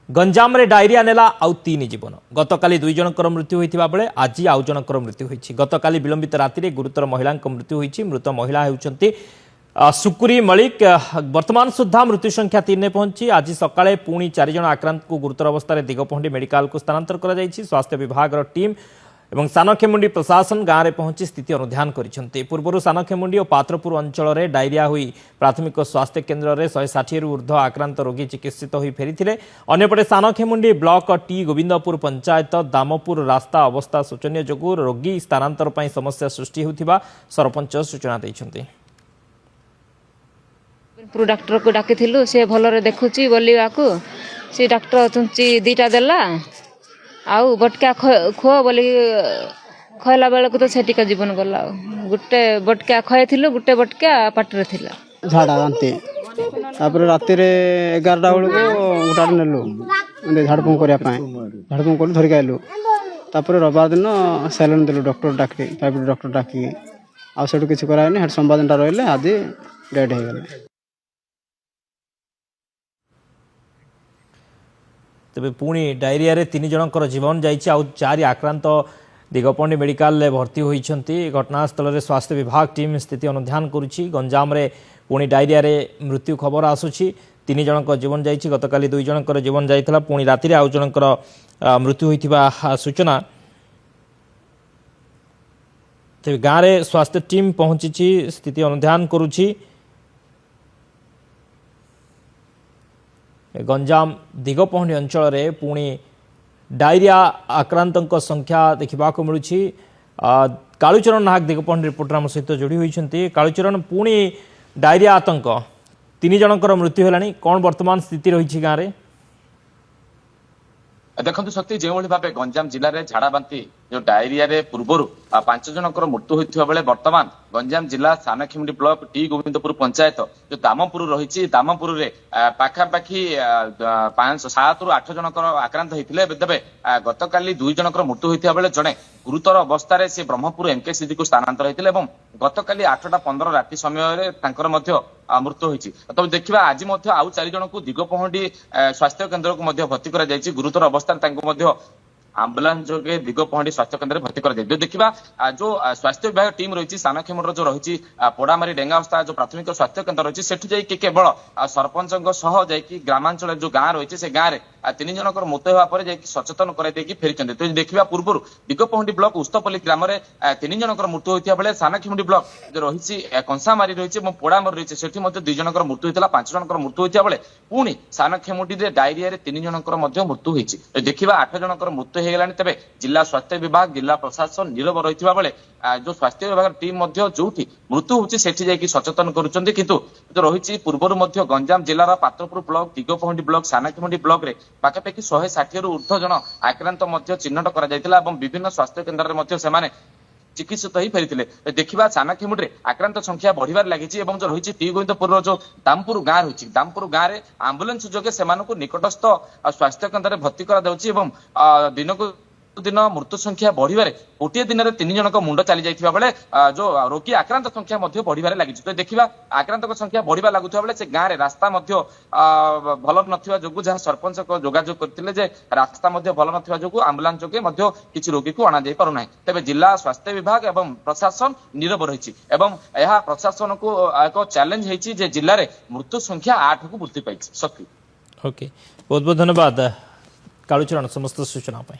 गंजाम रे डायरिया नेला आउ 3 जीवन गतकाली 2 जनकर मृत्यु होइतिबा बेले आज आउ जनकर मृत्यु होइछि। गतकाली विलंबित राति रे गुरुतर महिला मृत्यु होइछि। मृत महिला हेउचंती सुकुरी मलिक। वर्तमान सुधा मृत्यु संख्या 3 ने पहुंची। आज सकाळे पुणी 4 जन आक्रांत को गुरुतर अवस्था दिगपहंडी मेडिकल को स्थानांतर करा जाइछि। स्वास्थ्य विभाग रो टीम एवं सानखेमुंडी प्रशासन गाँव में पहुंची स्थिति अनुधान कर। पूर्व सानखेमुंडी और पात्रपुर अंचल में डायरिया हुई प्राथमिक स्वास्थ्य केन्द्र में 160 ऊर्ध्व आक्रांत रोगी चिकित्सित हो फेरी। अन्यपटे सानखेमुंडी ब्लॉक टी गोविंदपुर पंचायत दामपुर रास्ता अवस्था शोचनीय जोगु रोगी स्थानांतर पर समस्या सृष्टि होता सरपंच सूचना देते। डॉक्टर को डाकी से भल देखुची बोलिया से डॉक्टर तुंची दीटा देला आउ बटका खो बोली खयला बेल को तो से टीका जीवन गला। गोटे बटका खयथिलु गोटे बटका पाटरे थिला झाड़ा बांती तापर राति रे 11टा बेल को उठाड़ नेलु झाड़फूंक करिया पाए झाड़फूंक कर धरिक आइलु। तापर रविवार दिन सैलून देलु डॉक्टर डाकी प्राइवेट डॉक्टर डाकी आ सेठु किछि करायनी हेड सोमवार दिनटा रहले आदि डेड हे गेले। तेज पुणी डायरिया रे 3 जनकर जीवन जाइए। आउ 4 आक्रांत दिगपहंडी मेडिकल भर्ती होती। घटनास्थल में स्वास्थ्य विभाग टीम स्थिति अनुधान करुच्ची। गंजाम रे पुणी डायरिया रे मृत्यु खबर आसूची। 3 जनकर जीवन जाइए। गतकाली 2 जनकर जीवन जाइए। पुणी राति आउ जनकर मृत्यु होइथिबा सूचना। तेज गाँव में स्वास्थ्य टीम पहुंची स्थिति अनुधान करुच्ची। गंजाम दिगपहंडी अंचल में पुणी डायरिया आक्रांत संख्या देखा मिलूँ। कालुचरण नाहक दिगपहंडी रिपोर्टर आम सहित जोड़ी होती। कालुचरण पुणी डायरिया आतंक 3 जनकर मृत्यु है कौन वर्तमान स्थिति रही गाँव में? देखो शक्ति जो भाव गंजाम जिले में झाड़ाबांती जो डायरिया रे पूर्वर 5 जनकर मृत्यु होता बेले वर्तमान गंजाम जिला सानखेमुंडी ब्लॉक टी गोविंदपुर पंचायत जो दामपुर रही दामपुर रे पाखापाखि 7 ରୁ 8 जनकर आक्रांत होते। तेज गतकाली 2 जनकर मृत्यु होता बेले जड़े गुरुतर अवस्था से ब्रह्मपुर एमकेसीडी को स्थानांतर होते। गतकाली 8:15 राति समय मृत्यु होती। तब देखा आज आउ 4 जन को दिगपहंडी स्वास्थ्य केन्द्र को भर्ती कर गुरुतर अवस्था आंबुलांस जोगे दिगपहंडी स्वास्थ्य केन्द्र भर्ती कर देखा जो स्वास्थ्य विभाग टीम रही सानखेमुंडी जो रही पोड़ामारी डेंगावस्था जो प्राथमिक स्वास्थ्य केन्द्र रही सेठू जाइए केवल सरपंच ग्रामांचल जो गाँ रही से गाँव में 3 जनकर मृत्यु होगा सचेतन कर फेरी। तो देखा पूर्व दिगपहंडी ब्लॉक उस्तपल्ली ग्राम में 3 जनकर मृत्यु होता बेले सानखेमुंडी ब्लॉक जो रही कंसामारी रही पोड़ामारी रही से 2 जनकर मृत्यु होता 5 जनकर मृत्यु होता बेले पुणी सानखेमुंडी डायरिया 3 जनकर मृत्यु होती। देखा 8 जनकर मृत्यु होगलानी। तेज जिला स्वास्थ्य विभाग जिला प्रशासन नीरव रही बेले जो स्वास्थ्य विभाग टीम जो मृत्यु होती सचेतन करुँच। किंतु जो रही पूर्वर Ganjam जिलार Patrapur block Digapahandi block सानखेमुंडी block रे पाखापाखि 160 ରୁ ऊर्ध्व जन आक्रांत चिन्हट कर विभिन्न स्वास्थ्य केन्द्र में चिकित्सित ही फेरी। देखा सानखेमुंडी आक्रांत संख्या बढ़िबार लगी। जो रही टी गोविंदपुर जो दामपुर गाँ रही दामपुर गाँव में आंबुलांस जोगे से निकटस्थ स्वास्थ्य केन्द्र में भर्ती कर दिन को दिन मृत्यु संख्या बढ़िबार गोटे दिन में 3 जनक मुंड चली जाइथिबा बेले जो रोगी आक्रांत संख्या बढ़िबार लगी। तो देखा आक्रांत संख्या बढ़िबा लगुथिबा बेले से गाँव में रास्ता भल नथिबा जोगु जहाँ सरपंच को जोगाजोग करथिले जे रास्ता भल नथिबा जोगु आंबुलांस जोगे किछि रोगी को अणा जाई पारु नाही। तेबे जिला स्वास्थ्य विभाग एवं प्रशासन नीरव रही एवं यह प्रशासन को एक चैलेंज होइछि जे जिल्ला रे मृत्यु संख्या 8 को वृद्धि पाइछि। शक्ति ओके बहुत बहुत धन्यवाद कालुचरण समस्त सूचना पाई।